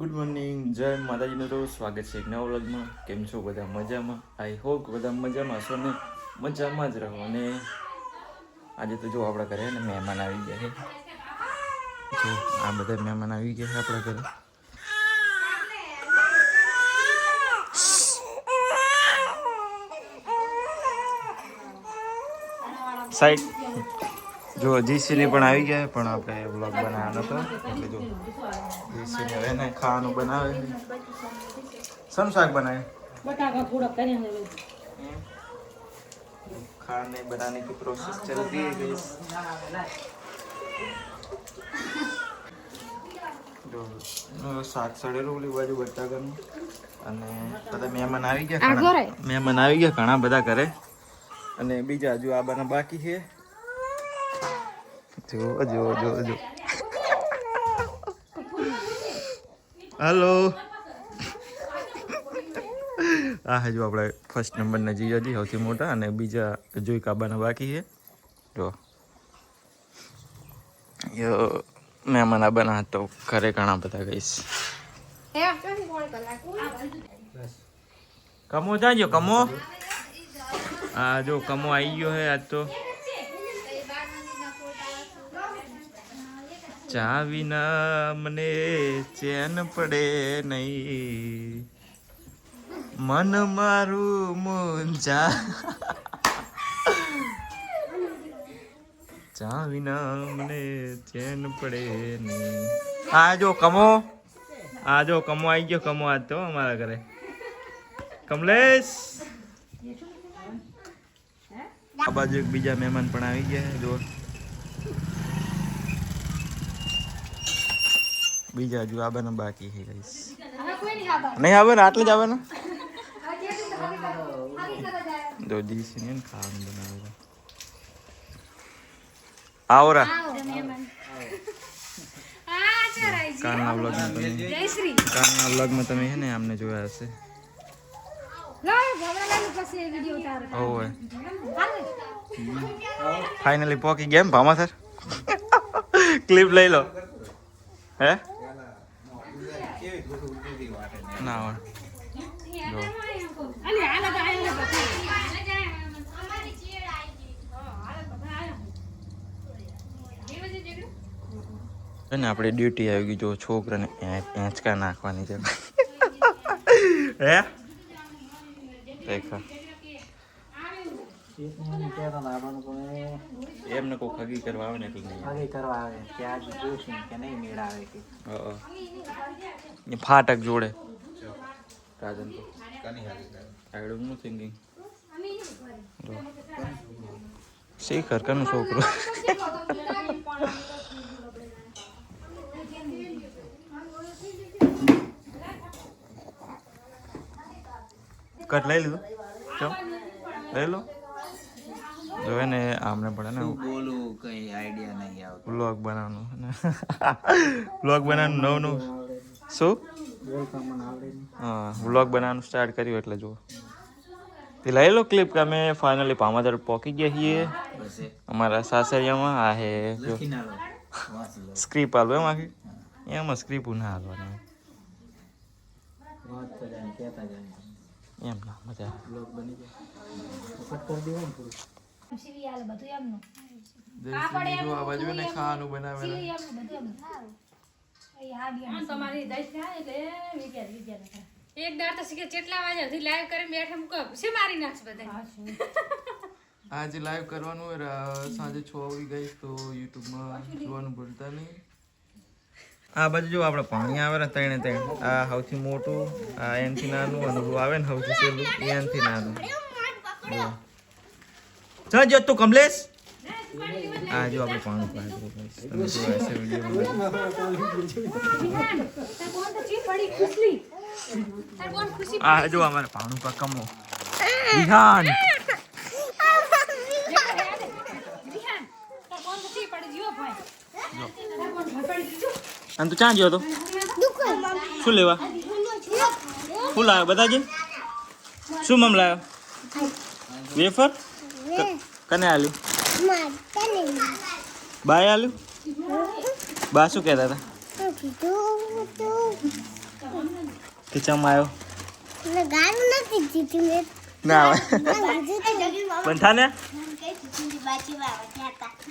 Good morning, જય માતાજીનો તો સ્વાગત છે એક નવા વ્લોગમાં. કેમ છો બધા? મજામાં? આઈ હોપ બધા મજામાં છો ને મજામાં જ રહો. અને આજે તો જો આપણા ઘરે ને મહેમાન આવી ગયા છે. જો આ બધા મહેમાન આવી ગયા છે આપણા ઘરે. સાઈડ જો જીસીને પણ આવી ગયા, પણ આપણે વ્લોગ બનાવવાનો હતો એટલે જો જીસીને હવે ને ખાવાનું બનાવે. સમ શાક बनाए? बटाका पूरा करेंगे लोग। खाने बनाने की प्रोसेस चल रही है गाइस। જો શાક સડેલું ઓલી બાજુ બટાકાનું. અને બધા મહેમાન આવી ગયા, ઘણા બધા ઘરે. અને બીજા હજુ આબાના બાકી છે. જો જો જો જો હેલો. આ હજુ આપણે ફર્સ્ટ નંબરના જીજાજી સૌથી મોટા, અને બીજા જોઈ કાબાના બાકી છે. જો મહેમાન આબાના તો ઘરે ઘણા બધા ગઈશ. કમો જાજો કમો. હા જો કમો આવી ગયો હે આજ તો. ચા વિના મને ચેન પડે નહીં, મન મારું મૂંઝા. ચા વિના મને ચેન પડે નહીં. આ જો કમો આવી ગયો. કમો આજ તો અમારા ઘરે. કમલેશ આ બાજુ એક બીજા મહેમાન પણ આવી ગયા. જો બીજા હજુ આવવાના બાકી છે ગાઈસ. નહીં આવે ને આટલે જ આવે ને. દો દિવસ ને ખાવાનું બનાવેલા. આવરા કાલના વ્લોગમાં તમે હે ને આમને જોયા હશે. ઓય ફાઇનલી પોકી ગયા એમ ભામા સર. ક્લિપ લઈ લો. હે ના ને આપણે ડ્યુટી આવી ગઈ. જો છોકરાને એંચકા નાખવાની છે. હે દેખા એમને કોઈ ખગી કરવા આવે ને એટલે ખગી કરવા આવે કે આજ જોશે કે નહીં મેળ આવે કે ફાટક જોડે રાજન તો આગળ હું થિંકિંગ શેખર કનું છોકરો. કટ લઈ લીધું. ચમ લઈ લો. જો ને આમને પડે ને બોલું કઈ આઈડિયા નહીં આવતો. વ્લોગ બનાવવાનું નવું શું હા વ્લોગ બનાવવાનું સ્ટાર્ટ કર્યું એટલે જો તે લઈ લો ક્લિપ કે અમે ફાઇનલી ભામાદર પહોંચી ગયા છીએ અમારા સાસરિયામાં. આ હે જો સ્ક્રીપ હાલવું એમ આખી એમાં સ્ક્રીપ ના હાલવાનું એમ ના મજા આ બાજુ ને ખાવાનું બનાવે. એક દાર તો શીખે કેટલા વાગે સુધી લાઈવ કરી બેઠા મુકબ છે મારી નાખ બધા. આજે લાઈવ કરવાનું હોય સાંજે 6 વાગી ગઈ તો યુટ્યુબમાં જોવાનું ભૂલતા નહીં. આ બાજુ જો આપણે પાણી આવે ને ત્રણે ત્રણ. આ સૌથી મોટું, આ એનથી નાનું, અને આવે ને સૌથી સહેલું એનથી નાનું. ચાલ જો તું કમલેશ. આ જો આપણે પાણી પાડ્યું આ જો અમારે પાણું કા કમો વિહાન. અને તું ક્યાં ગયો તો? શું લેવા? શું લાવ્યો બતાજે. શું મમ લાવ્યો? વેફર કને આલ્યું? બાય આલ્યું? બા શું કહેતા હતા? કે ચમ આવ્યો ને ગાનું નથી જીતી મેં ના આવે બંધા ને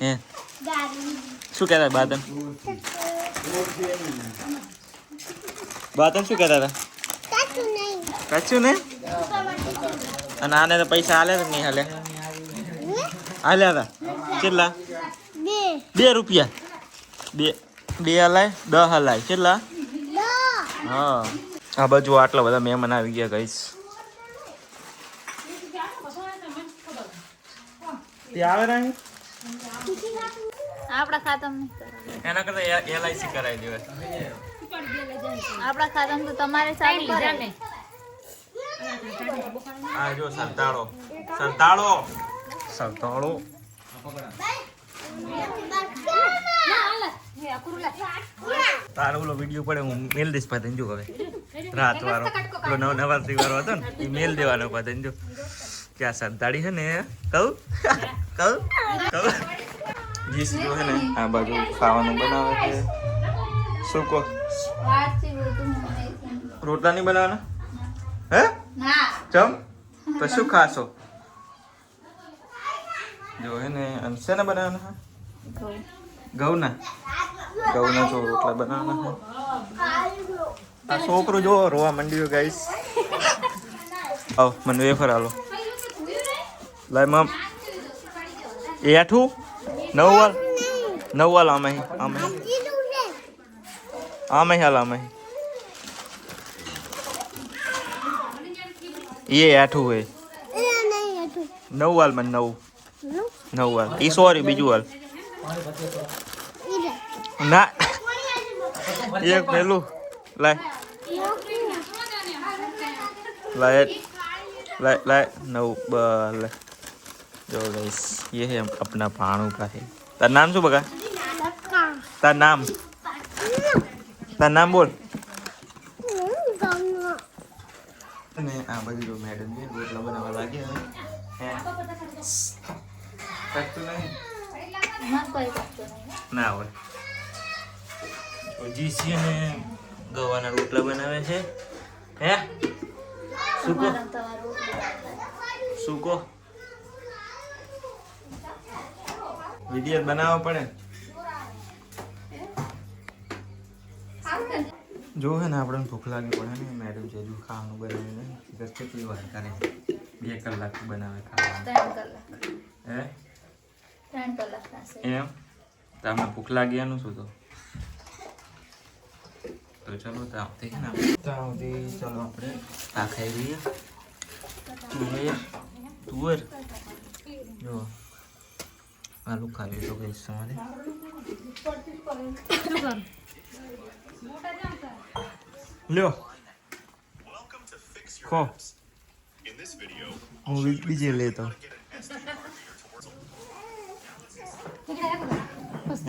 હે શું કહેતા બાદન બાદન શું કહેતા હતા કચ્છું નહીં અને આને તો પૈસા હાલે કે નહીં હાલે હાલ્યા હતા કેટલા 2 રૂપિયા બે હલાય 10 હલાય કેટલા હા આ બાજુ આટલા બધા મહેમાન આવી ગયા ગઈશ તે આવે નહીં આપણા ખાતામાં એના કરતા એલઆઈસી કરાવી દેવાય આપણા ખાતામાં તો તમારે ચાલુ કરે આ જો સંતાળો સંતાળો સંતાળો તારો ઓલો વિડીયો પડે હું મેલ દઈશ પાછળ જો હવે રાત વાળો પેલો નવરાત્રી વાળો હતો ને એ મેલ દેવાનો પાછળ જો ક્યાં સંતાડી છે ને કહું કહું કહું જીસ જો છે ને આ બાજુ ખાવાનું બનાવે છે શું કહો રોટલા નહીં બનાવવાના હે ચમ તો શું ખાશો જો હે ને શેના બનાવવાના ઘઉંના ઘઉંના જો રોટલા બનાવવાના છે આ છોકરું જો રોવા માંડ્યું ગાઈસ આવ મને વેફર આલો લાય મમ એ 8 9 વાલ આમે હાલ આમે ये 8 है 9 वाल में 9 वाल ई सॉरी बीजू वाल ना एक पहलू लाए लाए लाए लाए 9 बाल जो गाइस ये है अपना पाणू का है तार नाम शू बगा तार नाम बोल ने आ बाजू जो मैडम है रोटला बनावा लागे है करतो नहीं ना હોય જીસી ને ગવાના રોટલા બનાવે છે હે સુકો વિડિયો બનાવવો પડે જો હે ને આપણે ભૂખ લાગી પડે ને મેડમ છે જો ખાવાનું બનાવીને બસ કેટલી વાર કરે 2 કલાક બનાવે ખાવાનું 3 કલાક થશે એમ તમને ભૂખ લાગી એનું શું તો ચલો તાવથી ને તાવથી ચલો આપણે આ ખાઈ લઈએ તુવેર જો આલુ ખાવી તો કઈ સવારે લ્યો ખો હું બીજે લેતો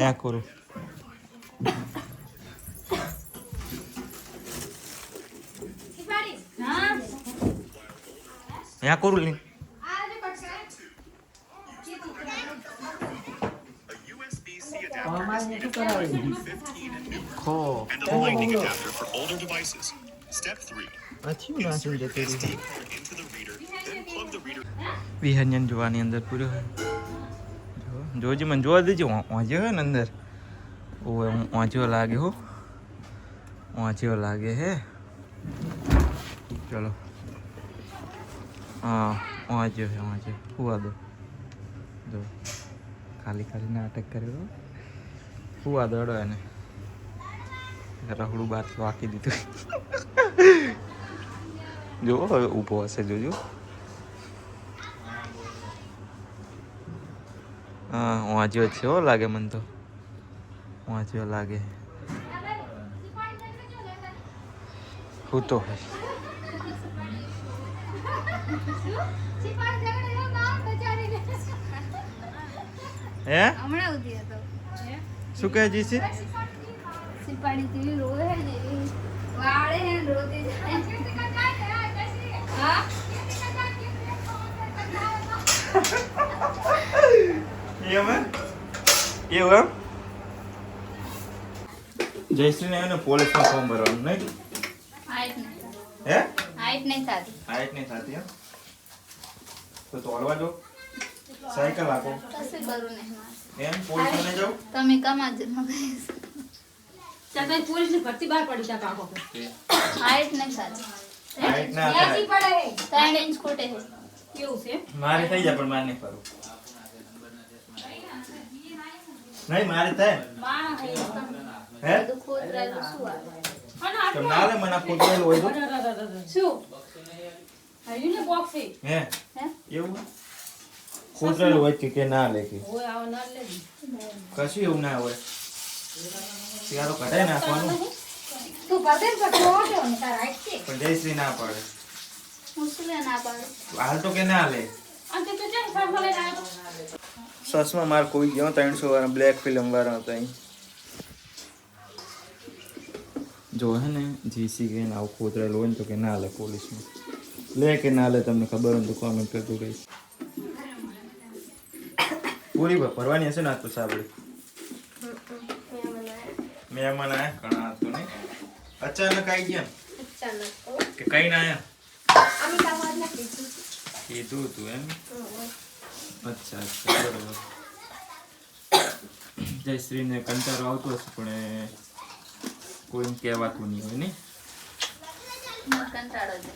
આ કરું यहाँ करू ली खो Lightning adapter for older devices. Step 3. अच्छी ना सुन जाते SD card into the reader, then plug the reader. વિહન્યન જોવાની અંદર પૂરો જોજી મને જોવા દેજો વાંચ્યો હે ને અંદર ઓય વાંચ્યો લાગે હો વાંચ્યો લાગે હે ચલો हाँ वाँचो है वाँचो हुआ दो जो खाली खाली नाटक करे हुआ दो अड़ो ने रखड़ू बात वाकी दी तो जो ऊपो हसे जो हाँ वाँचो छे हो लागे मन तो वाँचो लागे हूँ तो है હે હમણાં ઉધી હતો શું કહે જી છે સિપાડી તીવી રોવે હે ને વાળે હે રોતે હા એવું જયશ્રી ને પોલીસમાં ફોર્મ ભરવાનું નહીં હાઈટ નહીં થતી. હે હાઈટ નહીં થતી. હાઈટ નહીં થતી એમ તો તોડવા દો સાયકલ આપો કશું કરું નહીં મારે. એમ પોલીસ ને જાવ તમે કમાજ ન કરીશ. ચાલ ભાઈ પોલીસની ભરતી બહાર પડી તા પાકો હાઈટ નહીં થતી. હાઈટ ના ત્યાંથી થાય પડે 3 ઇંચ ખૂટે છે. કેવું છે મારે થઈ જાય પણ મારે નહીં કરું નહીં મારે થાય માણસ હે હે બધું ખોતરાયેલું શું આવે? અને તો આટલું ના લે મને ફૂટેલું હોય તો શું હજુ ને બોક્સ છે હે હે? એવું ફૂટેલું હોય કે ના લે કે ઓય આવો ન લે કશું એવું ના હોય ત્યારે કઢાઈ નાખવાનું તું પદે પર છોડ્યો ને તાર હાઈટ છે પણ જયશ્રી ના પડે મુશ્કેલ ના પડે. હાલ તો કે ના લે અને તું ચાલ સામે લઈને આવ્યો સસમાં માર કોઈ ગયો 300 વાળા બ્લેક ફિલ્મ વાળા હતા અહીં જો હે ને જીસી કે આવું ખોતરેલું હોય ને તો કે ના લે પોલીસમાં લે કે ના લે તમને ખબર હોય તો કોમેન્ટ કરજો ગઈશ પૂરી ભરવાની હશે ને આજ તો સાબડી મહેમાન આયા ઘણા તો નહીં અચાનક આવી ગયા કે કઈ ના આયા કીધું તું એમ અચ્છા અચ્છા બરોબર જયશ્રીને કંટાળો આવતો હશે પણ કોઈને કહેવાતું નહીં હોય ને મને કંટાળો છે.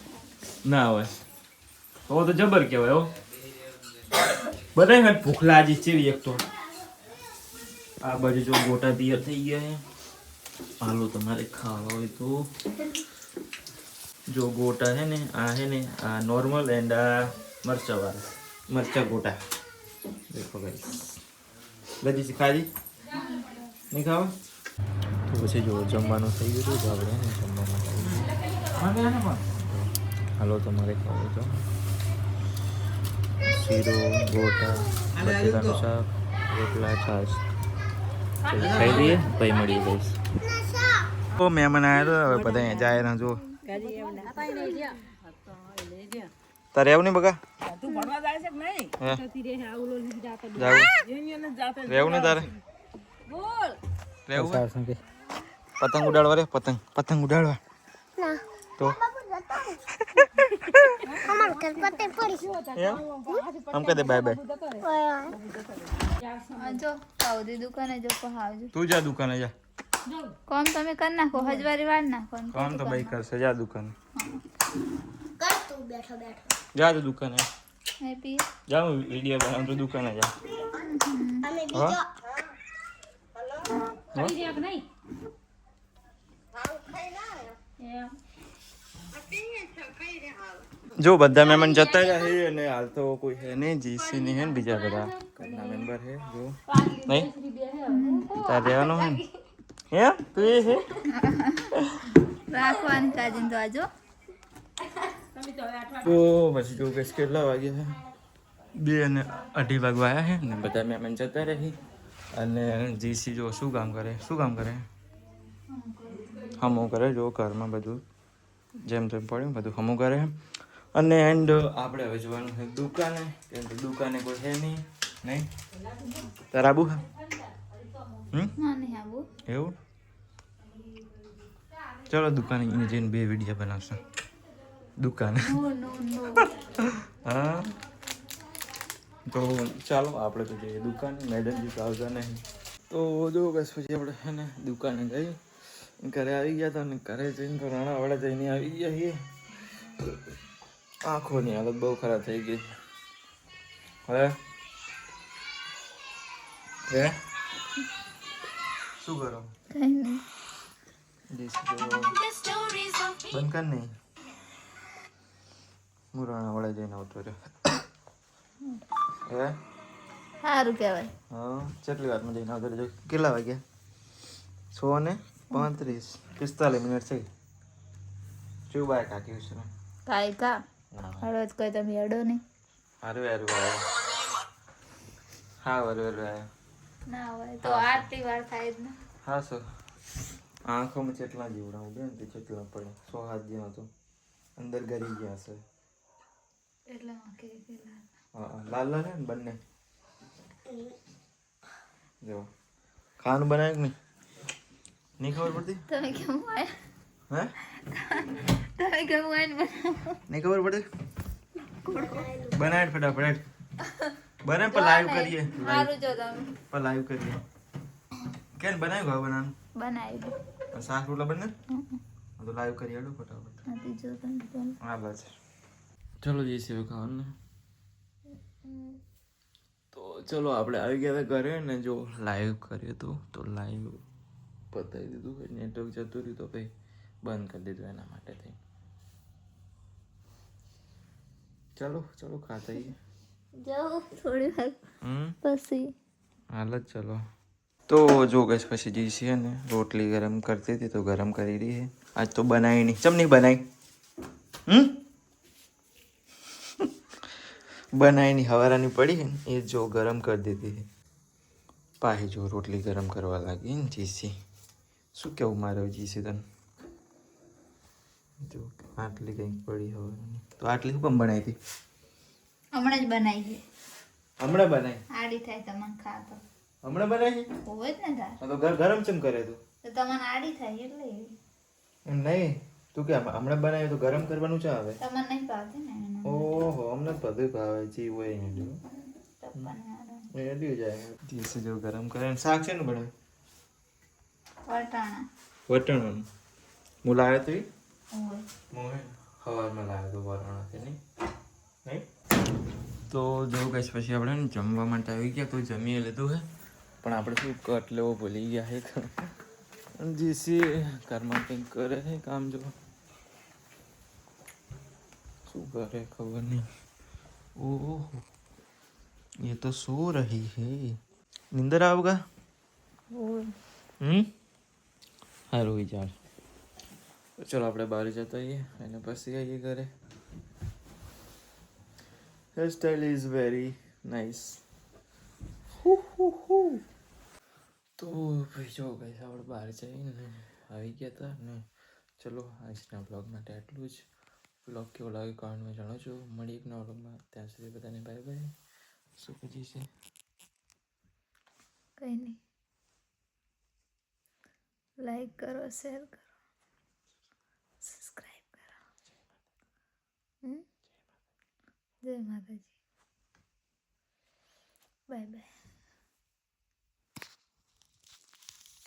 ના હોય તો તો જબર કહેવાય હો બધાય હાથ ભૂખ લાગી ચેવી એક તો આ બાજુ જો ગોટા તૈયાર થઈ ગયા છે હાલો તમારે ખાવા હોય તો જો ગોટા है ને આ नॉर्मल एंड मरचा वाला मरचा गोटा देखो गाइस लजी सिखा दी नहीं खाओ तो પછી જો જમવાનું થઈ ગયું તો આપણે ને જમવામાં હાલો તમારે ખાવું તો શીરો ગોટા બટેકાનું શાક રોટલા છાશ ખાઈ લઈએ પછી મળી જઈશ ઓ મહેમાન આવ્યા તો હવે બધા જાય ના જો તારે આવું નહીં બગા રહેવું ને તારે રહેવું પતંગ ઉડાડવા રે પતંગ ઉડાડવા ના તો અમાર ઘર પતે પડી આમ કહી દે બાય બાય જો કાવદી દુકાને જો પહાવજો. તું જા દુકાને જા કોમ તમે કરી નાખો હજવારી વાળ નાખો ને કામ તો ભાઈ કરશે જા દુકાને કર તું બેઠો બેઠો જા તો દુકાને હે પી જા હું વિડીયો બનાવું તો દુકાને જા અમે બીજો કરી દે કે નહીં જો બધા મહેમાન જતા રહ્યા છે અને હાલ તો કોઈ છે નહીં જીસી નહીં હે ને બીજા બધા ઘરના મેમ્બર છે જો નહીં તાર રહેવાનું હે ને હે તું એ છે રાખવાની કાજીન તો આજો તો પછી જો કે કેટલા વાગ્યા છે 2 અને 2:30 વાગવા આવ્યા છે ને બધા મહેમાન જતા રહી અને જીસી જો શું કામ કરે હમું કરે જો ઘરમાં બધું જેમ તેમ પડ્યું બધું હમું કરે અને એન્ડ આપણે હવે જવાનું છે દુકાને કેમ કે દુકાને કોઈ છે નહીં તારા આબુ હા ના નહીં આવું એવું ચલો દુકાને જઈને 2 વિડીયો બનાવશું દુકાને નો નો નો હા તો ચાલો આપણે તો જઈએ દુકાને મેડમજી તો આવતા નહીં તો જો બસ પછી આપણે છે ને દુકાને જઈએ ઘરે આવી ગયા હતા અને ઘરે જઈને તો રાણાવાડા જઈને આવી ગયા છીએ આંખોની હાલત બહુ ખરાબ થઈ ગઈ હવે હે શું કરો કઈ નહીં બંધ કર નહીં હું રાણાવાડા જઈને આવતો રહ્યો હે સારું કહેવાય. હા કેટલી વારમાં જઈને આવતો રહેજો કેટલા વાગ્યા 6:35 મિનિટ થઈ શું બાય કાકી છે કાંઈ કા હળવદ કોઈ તમે અડો નહીં હારું આવ્યો હા બરોબર આવ્યો ના હોય તો આટલી વાર થાય જ ને. હા સર આંખોમાં કેટલા જીવડા ઉડે ને તે કેટલા પડે 100 હાથ જેવા તો અંદર ગરી ગયા છે એટલે કે હા લાલ લાલ હે ને બંને જો ખાવાનું બનાવ્યું કે નહીં ખબર પડતી તમે કેમ આયા હે તમે કેવું હોય ને બનાવો. નહીં ખબર પડે બનાય ફટાફટ બને પર લાઈવ કરીએ સારું જો તમે પર લાઈવ કરીએ કેન બનાવ્યું ઘર બનાવવાનું બનાવી દો. શાક રોટલા બને તો લાઈવ કરીએ હેડો ફટાફટ નથી જો તમે હા બસ ચલો જઈએ છીએ ખાવાનું તો ચલો આપણે આવી ગયા હતા ઘરે ને જો લાઈવ કર્યું હતું તો લાઈવ પતાવી દીધું નેટવર્ક જતું રહ્યું તો ભાઈ બંધ કરી દીધું એના માટે થઈ ચલો ચલો ખાતા આવીએ જાઓ થોડી વાર પછી હાલ જ ચલો તો જો ગેસ પછી જી છે ને રોટલી ગરમ કરતી હતી તો ગરમ કરી રહી છે આજ તો બનાવી નહીં ચમ નહીં બનાવી બનાવી નહીં હવારાની પડી છે ને એ જો ગરમ કરી દીધી પાહી જો રોટલી ગરમ કરવા લાગી ને જીસી શું કેવું મારે જીસી તને જો આટલી કંઈક પડી હવારાની તો આટલી શું કેમ બનાવી હતી હમણાં જ બનાવી છે. હમણાં બનાવી આડી થાય તમને ખાતો હમણાં બનાવી હોય જ ને તાર હા તો ગરમ ચમ કરે તું તો તમને આડી થાય એટલે એવી. એમ નહીં તું કે હમણાં બનાવ્યું તો ગરમ કરવાનું ચા આવે તમને નહીં ભાવતી ને એનું ઓહો અમને બધું ભાવે જી હોય ને પપ્પાને આડો. એડી જાય દિવસે જો ગરમ કરે ને શાક છે ને બનાવે વટાણા વટાણાનું હું લાવ્યો તો હોય મોહે સવારમાં લાવ્યો તો વટાણાથી નહીં નહીં તો જો કઈ પછી આપણે ને જમવા માટે આવી ગયા તો જમીએ લીધું હે પણ આપણે શું કટ લેવો ભૂલી ગયા હે જીસી ઘરમાં કંઈક કરે છે કામ જો શું કરે ખબર નહીં ओह ये तो सो रही है निंदर आओगा સારું વિચાર ચલો આપણે બહાર જતા આવીએ અને પછી આવીએ ઘરે hair style is very nice તો ભાઈ જો ગઈ આપણે બહાર જઈને આવી ગયા હતા ને ચલો આજના બ્લોગ માટે આટલું જ બ્લોગ કેવો લાગ્યો કમેન્ટમાં જણાવજો મળી એક નવા બ્લોગમાં ત્યાં સુધી બધાને બાય બાય શું કહી છે કંઈ નહીં લાઈક કરો શેર કરો સબસ્ક્રાઈબ કરો જય માતાજી બાય બાય